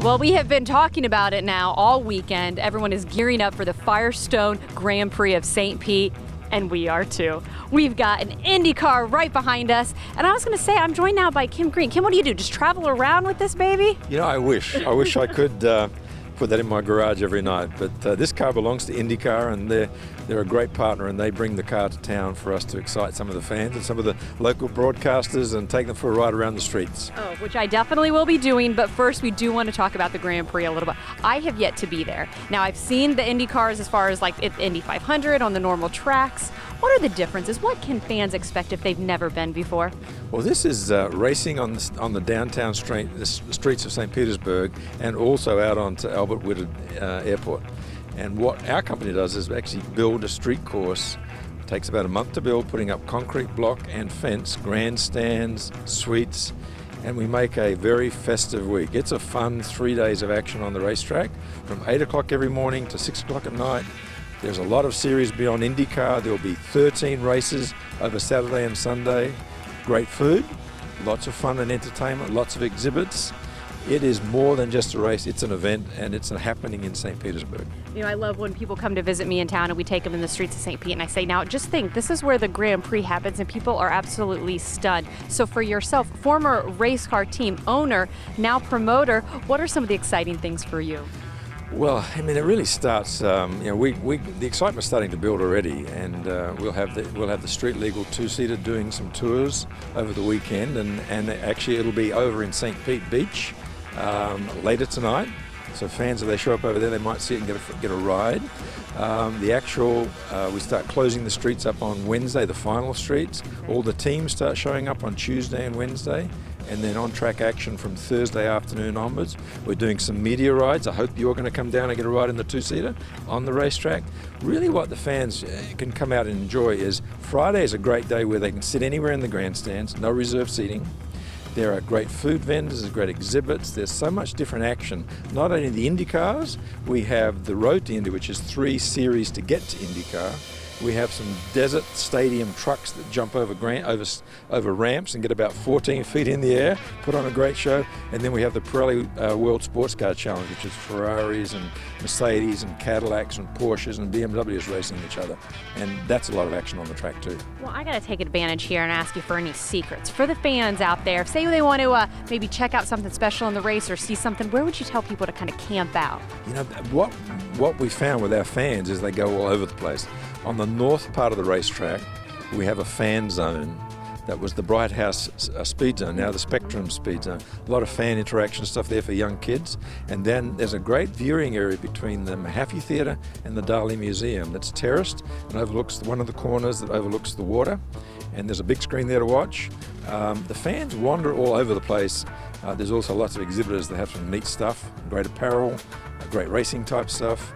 Well, we have been talking about it now all weekend. Everyone is gearing up for the Firestone Grand Prix of St. Pete, and we are too. We've got an Indy Car right behind us, and I was going to say I'm joined now by Kim Green. Kim, what do you do? Just travel around with this baby? You know, I wish I could put that in my garage every night, but this car belongs to Indy Car, and they're a great partner, and they bring the car to town for us to excite some of the fans and some of the local broadcasters and take them for a ride around the streets. Oh, which I definitely will be doing, but first we do want to talk about the Grand Prix a little bit. I have yet to be there. Now, I've seen the Indy cars as far as like Indy 500 on the normal tracks. What are the differences? What can fans expect if they've never been before? Well, this is racing on the downtown the streets of St. Petersburg, and also out onto Albert Whitted Airport. And what our company does is actually build a street course. It takes about a month to build, putting up concrete block and fence, grandstands, suites, and we make a very festive week. It's a fun 3 days of action on the racetrack from 8 o'clock every morning to 6 o'clock at night. There's a lot of series beyond IndyCar. There will be 13 races over Saturday and Sunday. Great food, lots of fun and entertainment, lots of exhibits. It is more than just a race. It's an event, and it's happening in St. Petersburg. You know, I love when people come to visit me in town and we take them in the streets of St. Pete, and I say, now just think, this is where the Grand Prix happens, and people are absolutely stunned. So for yourself, former race car team owner, now promoter, what are some of the exciting things for you? Well, I mean, it really starts. The excitement's starting to build already, and we'll have the street legal two-seater doing some tours over the weekend, and actually it'll be over in St. Pete Beach later tonight. So fans, if they show up over there, they might see it and get a ride. We start closing the streets up on Wednesday, the final streets. All the teams start showing up on Tuesday and Wednesday, and then on-track action from Thursday afternoon onwards. We're doing some media rides. I hope you're going to come down and get a ride in the two-seater on the racetrack. Really what the fans can come out and enjoy is Friday is a great day where they can sit anywhere in the grandstands, no reserved seating. There are great food vendors, there's great exhibits, there's so much different action. Not only the Indy cars, we have the Road to Indy, which is 3 series to get to IndyCar. We have some desert stadium trucks that jump over ramps and get about 14 feet in the air, put on a great show. And then we have the Pirelli World Sports Car Challenge, which is Ferraris and Mercedes and Cadillacs and Porsches and BMWs racing each other. And that's a lot of action on the track too. Well, I got to take advantage here and ask you for any secrets. For the fans out there, say they want to maybe check out something special in the race or see something, where would you tell people to kind of camp out? You know, what we found with our fans is they go all over the place. On the north part of the racetrack, we have a fan zone. That was the Bright House speed zone, now the Spectrum speed zone. A lot of fan interaction stuff there for young kids. And then there's a great viewing area between the Mahaffey Theatre and the Dali Museum that's terraced and overlooks one of the corners that overlooks the water. And there's a big screen there to watch. The fans wander all over the place. There's also lots of exhibitors that have some neat stuff, great apparel, great racing type stuff.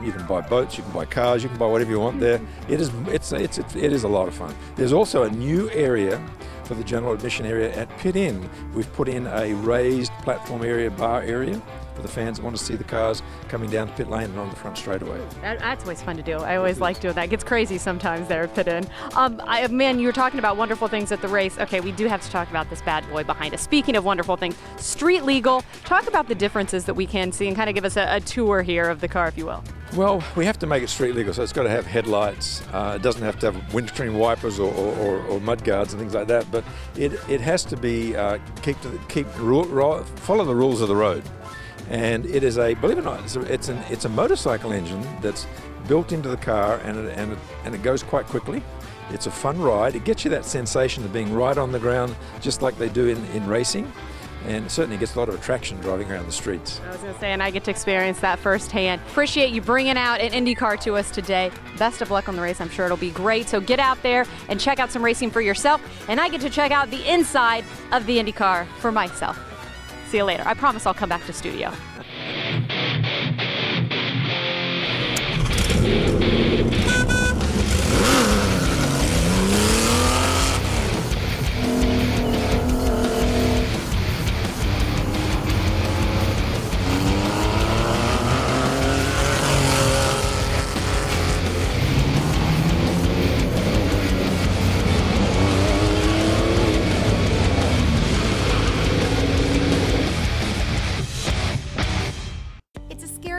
You can buy boats, you can buy cars, you can buy whatever you want there. It is a lot of fun. There's also a new area for the general admission area at Pit Inn. We've put in a raised platform area, bar area, for the fans that want to see the cars coming down to pit lane and on the front straightaway. That's always fun to do. I always like doing that. It gets crazy sometimes there at Pit Inn. Man, you were talking about wonderful things at the race. Okay, we do have to talk about this bad boy behind us. Speaking of wonderful things, street legal. Talk about the differences that we can see and kind of give us a tour here of the car, if you will. Well, we have to make it street legal, so it's got to have headlights. It doesn't have to have windscreen wipers or mud guards and things like that, but it has to be follow the rules of the road. And it is believe it or not, it's a motorcycle engine that's built into the car, and it goes quite quickly. It's a fun ride. It gets you that sensation of being right on the ground, just like they do in racing. And certainly gets a lot of attraction driving around the streets. I was going to say, and I get to experience that firsthand. Appreciate you bringing out an Indy car to us today. Best of luck on the race. I'm sure it'll be great. So get out there and check out some racing for yourself. And I get to check out the inside of the Indy car for myself. See you later. I promise I'll come back to studio.